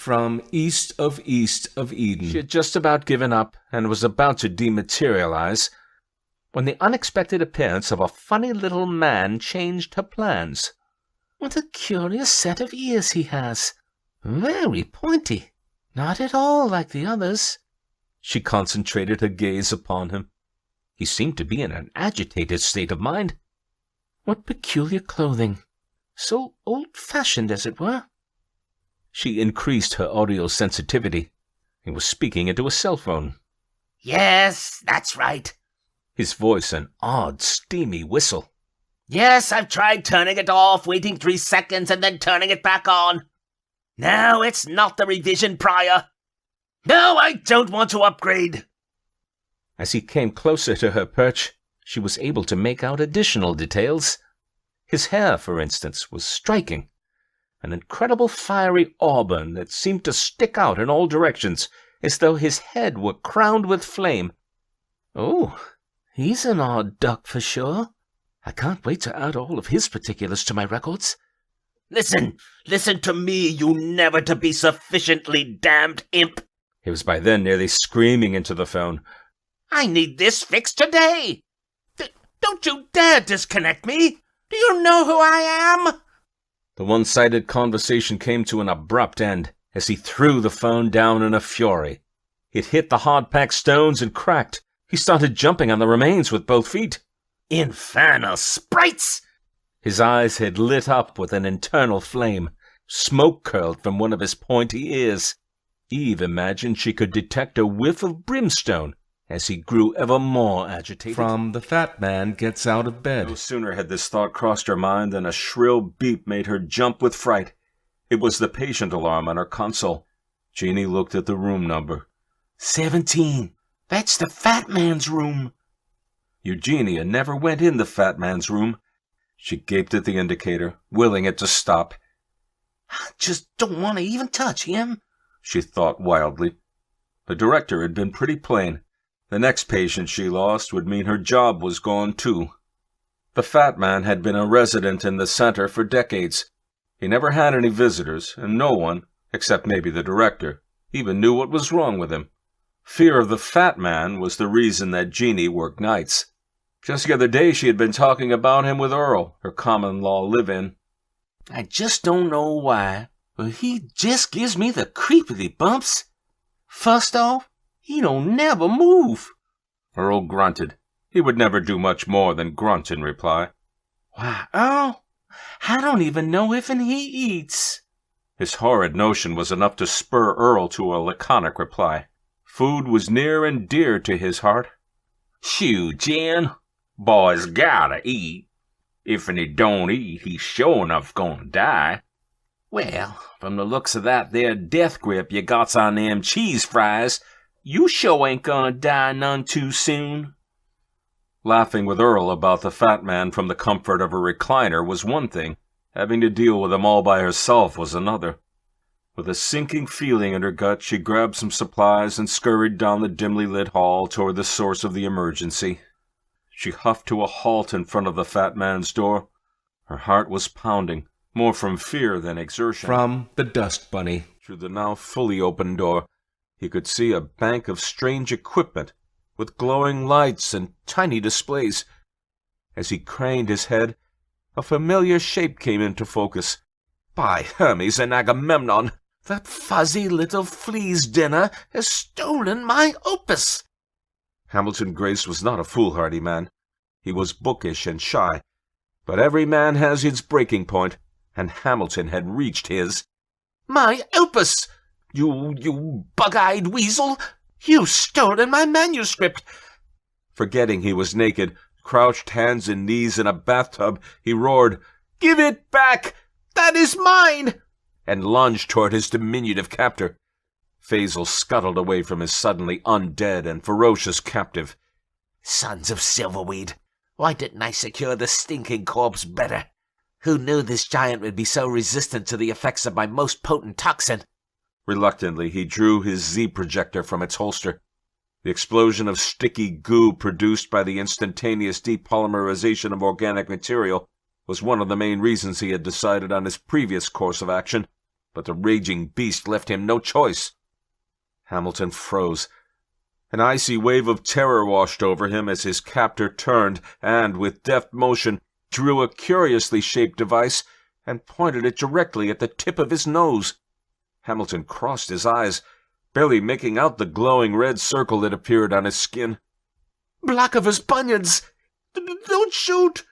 from east of Eden. She had just about given up and was about to dematerialize when the unexpected appearance of a funny little man changed her plans. What a curious set of ears he has. Very pointy. Not at all like the others. She concentrated her gaze upon him. He seemed to be in an agitated state of mind. What peculiar clothing. So old-fashioned, as it were. She increased her audio sensitivity. He was speaking into a cell phone. Yes, that's right. His voice an odd, steamy whistle. Yes, I've tried turning it off, waiting 3 seconds, and then turning it back on. No, it's not the revision prior. No, I don't want to upgrade. As he came closer to her perch, she was able to make out additional details. His hair, for instance, was striking. An incredible fiery auburn that seemed to stick out in all directions, as though his head were crowned with flame. Oh, he's an odd duck for sure. I can't wait to add all of his particulars to my records. Listen to me, you never-to-be sufficiently damned imp. He was by then nearly screaming into the phone. I need this fixed today. Don't you dare disconnect me. Do you know who I am? The one-sided conversation came to an abrupt end as he threw the phone down in a fury. It hit the hard-packed stones and cracked. He started jumping on the remains with both feet. Infernal sprites! His eyes had lit up with an internal flame. Smoke curled from one of his pointy ears. Eve imagined she could detect a whiff of brimstone as he grew ever more agitated. From the fat man gets out of bed. No sooner had this thought crossed her mind than a shrill beep made her jump with fright. It was the patient alarm on her console. Jeannie looked at the room number. 17. That's the fat man's room. Eugenia never went in the fat man's room. She gaped at the indicator, willing it to stop. I just don't want to even touch him, she thought wildly. The director had been pretty plain. The next patient she lost would mean her job was gone too. The fat man had been a resident in the center for decades. He never had any visitors, and no one, except maybe the director, even knew what was wrong with him. Fear of the fat man was the reason that Jeannie worked nights. Just the other day she had been talking about him with Earl, her common-law live-in. I just don't know why, but he just gives me the creepity bumps. First off, he don't never move. Earl grunted. He would never do much more than grunt in reply. Why, Earl, I don't even know if he eats. His horrid notion was enough to spur Earl to a laconic reply. Food was near and dear to his heart. Shoo, Jen. Boy's gotta eat. If he don't eat, he's sure enough gonna die. Well, from the looks of that there death grip you got on them cheese fries, you sure ain't gonna die none too soon. Laughing with Earl about the fat man from the comfort of her recliner was one thing. Having to deal with him all by herself was another. With a sinking feeling in her gut, she grabbed some supplies and scurried down the dimly lit hall toward the source of the emergency. She huffed to a halt in front of the fat man's door. Her heart was pounding, more from fear than exertion. From the dust bunny, through the now fully open door, he could see a bank of strange equipment, with glowing lights and tiny displays. As he craned his head, a familiar shape came into focus. By Hermes and Agamemnon, that fuzzy little flea's dinner has stolen my opus! Hamilton Grace was not a foolhardy man. He was bookish and shy. But every man has his breaking point, and Hamilton had reached his. My opus! You bug-eyed weasel! You've stolen my manuscript! Forgetting he was naked, crouched hands and knees in a bathtub, he roared, "Give it back! That is mine!" and lunged toward his diminutive captor. Faisal scuttled away from his suddenly undead and ferocious captive. Sons of Silverweed, why didn't I secure the stinking corpse better? Who knew this giant would be so resistant to the effects of my most potent toxin? Reluctantly, he drew his Z-projector from its holster. The explosion of sticky goo produced by the instantaneous depolymerization of organic material was one of the main reasons he had decided on his previous course of action. but the raging beast left him no choice. Hamilton froze. An icy wave of terror washed over him as his captor turned and, with deft motion, drew a curiously shaped device and pointed it directly at the tip of his nose. Hamilton crossed his eyes, barely making out the glowing red circle that appeared on his skin. "Black of his bunions! Don't shoot!"